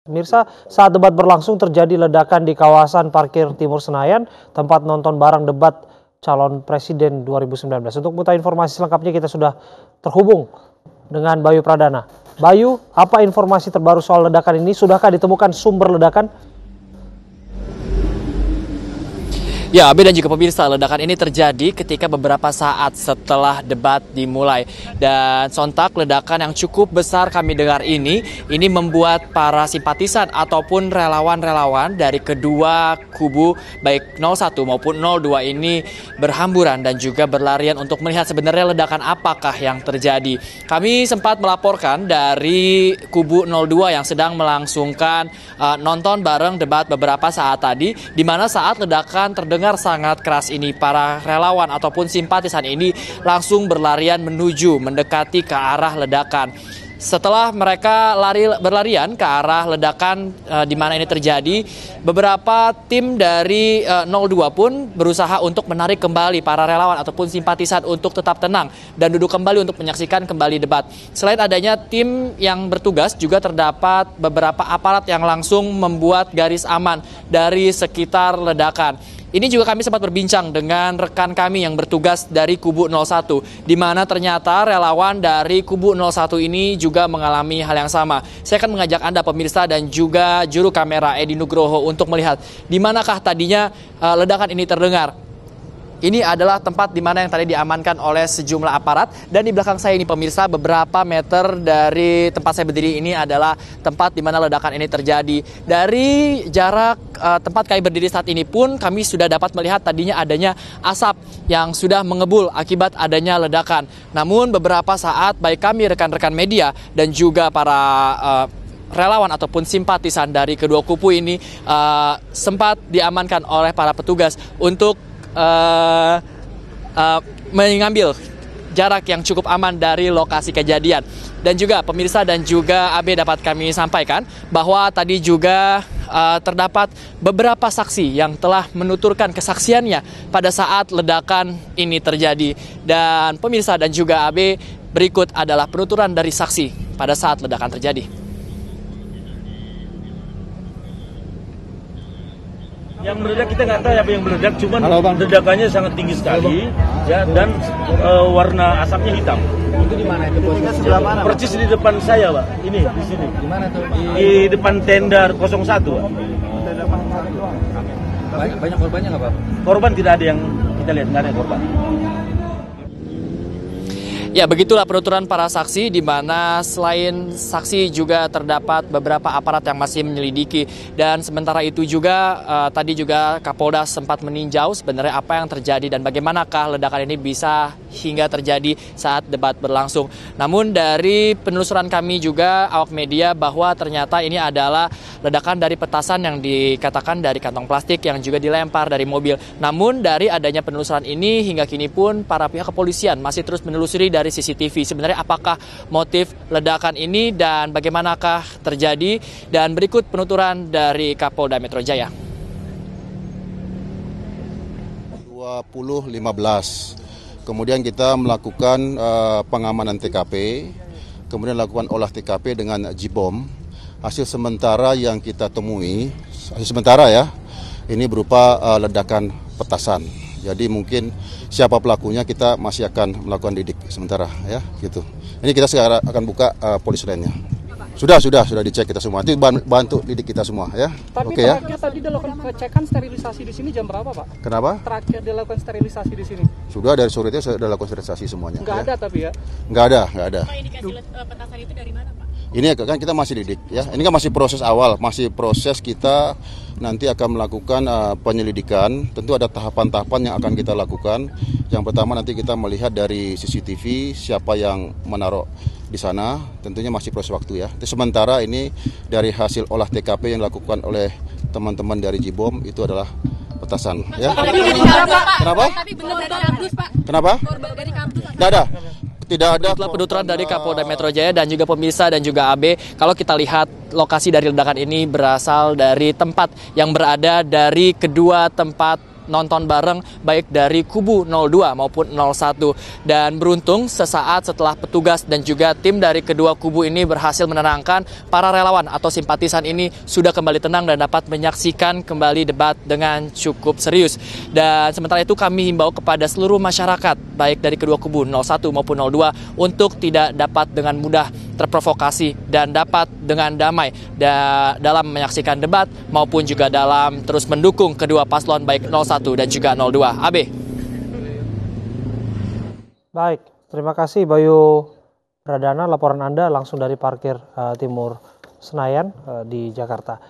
Pemirsa, saat debat berlangsung terjadi ledakan di kawasan parkir Timur Senayan, tempat nonton bareng debat calon presiden 2019. Untuk mengetahui informasi selengkapnya kita sudah terhubung dengan Bayu Pradana. Bayu, apa informasi terbaru soal ledakan ini? Sudahkah ditemukan sumber ledakan? Ya, Abi dan juga pemirsa, ledakan ini terjadi ketika beberapa saat setelah debat dimulai. Dan sontak ledakan yang cukup besar kami dengar ini membuat para simpatisan ataupun relawan-relawan dari kedua kubu baik 01 maupun 02 ini berhamburan dan juga berlarian untuk melihat sebenarnya ledakan apakah yang terjadi. Kami sempat melaporkan dari kubu 02 yang sedang melangsungkan nonton bareng debat beberapa saat tadi, di mana saat ledakan terdengar sangat keras ini, para relawan ataupun simpatisan ini langsung berlarian mendekati ke arah ledakan. Setelah mereka berlarian ke arah ledakan di mana ini terjadi, beberapa tim dari 02 pun berusaha untuk menarik kembali para relawan ataupun simpatisan untuk tetap tenang dan duduk kembali untuk menyaksikan kembali debat. Selain adanya tim yang bertugas, juga terdapat beberapa aparat yang langsung membuat garis aman dari sekitar ledakan. Ini juga kami sempat berbincang dengan rekan kami yang bertugas dari kubu 01, di mana ternyata relawan dari kubu 01 ini juga mengalami hal yang sama. Saya akan mengajak Anda pemirsa dan juga juru kamera Edi Nugroho untuk melihat di manakah tadinya ledakan ini terdengar. Ini adalah tempat di mana yang tadi diamankan oleh sejumlah aparat, dan di belakang saya ini pemirsa, beberapa meter dari tempat saya berdiri ini adalah tempat di mana ledakan ini terjadi. Dari jarak tempat kami berdiri saat ini pun kami sudah dapat melihat tadinya adanya asap yang sudah mengebul akibat adanya ledakan. Namun beberapa saat baik kami rekan-rekan media dan juga para relawan ataupun simpatisan dari kedua kubu ini sempat diamankan oleh para petugas untuk mengambil jarak yang cukup aman dari lokasi kejadian. Dan juga pemirsa dan juga AB dapat kami sampaikan bahwa tadi juga terdapat beberapa saksi yang telah menuturkan kesaksiannya pada saat ledakan ini terjadi. Dan pemirsa dan juga AB, berikut adalah penuturan dari saksi pada saat ledakan terjadi. Yang meledak kita nggak tahu apa yang meledak, cuman ledakannya sangat tinggi sekali, ya, dan warna asapnya hitam. Itu di mana itu? Sebelah mana? Persis di depan saya, Pak. Ini di sini. Di mana tuh? Di depan tenda 01, Pak. Banyak korbannya nggak, Pak? Korban tidak ada yang kita lihat, nggak ada korban. Ya, begitulah penuturan para saksi, di mana selain saksi juga terdapat beberapa aparat yang masih menyelidiki. Dan sementara itu juga tadi juga Kapolda sempat meninjau sebenarnya apa yang terjadi dan bagaimanakah ledakan ini bisa hingga terjadi saat debat berlangsung. Namun dari penelusuran kami juga awak media bahwa ternyata ini adalah ledakan dari petasan yang dikatakan dari kantong plastik yang juga dilempar dari mobil. Namun dari adanya penelusuran ini hingga kini pun para pihak kepolisian masih terus menelusuri dari CCTV sebenarnya apakah motif ledakan ini dan bagaimanakah terjadi. Dan berikut penuturan dari Kapolda Metro Jaya. 2015, kemudian kita melakukan pengamanan TKP, kemudian lakukan olah TKP dengan Jibom. Hasil sementara yang kita temui, hasil sementara ya, ini berupa ledakan petasan. Jadi mungkin siapa pelakunya kita masih akan melakukan lidik sementara ya, gitu. Ini kita sekarang akan buka polisi lainnya. Sudah dicek kita semua. Nanti bantu lidik kita semua ya. Tapi oke, ya. Tadi dilakukan pengecekan sterilisasi di sini jam berapa, Pak? Kenapa? Terakhir dilakukan sterilisasi di sini. Sudah dari sore itu sudah lakukan sterilisasi semuanya. Nggak ya. ada tapi ya? Nggak ada. Pak, indikasi petasan itu dari mana, Pak? Ini kan kita masih lidik ya. Ini kan masih proses awal, masih proses kita nanti akan melakukan penyelidikan. Tentu ada tahapan-tahapan yang akan kita lakukan. Yang pertama nanti kita melihat dari CCTV siapa yang menaruh di sana. Tentunya masih proses waktu ya. Sementara ini dari hasil olah TKP yang dilakukan oleh teman-teman dari Jibom itu adalah petasan ya. Kenapa? Kenapa? Tidak ada. Setelah penuturan dari Kapolda Metro Jaya dan juga pemirsa dan juga AB, kalau kita lihat lokasi dari ledakan ini berasal dari tempat yang berada dari kedua tempat nonton bareng baik dari kubu 02 maupun 01. Dan beruntung sesaat setelah petugas dan juga tim dari kedua kubu ini berhasil menenangkan, para relawan atau simpatisan ini sudah kembali tenang dan dapat menyaksikan kembali debat dengan cukup serius. Dan sementara itu kami himbau kepada seluruh masyarakat baik dari kedua kubu 01 maupun 02 untuk tidak dapat dengan mudah terprovokasi dan dapat dengan damai dalam menyaksikan debat maupun juga dalam terus mendukung kedua paslon baik 01 dan juga 02. Abe. Baik, terima kasih Bayu Pradana, laporan Anda langsung dari parkir Timur Senayan di Jakarta.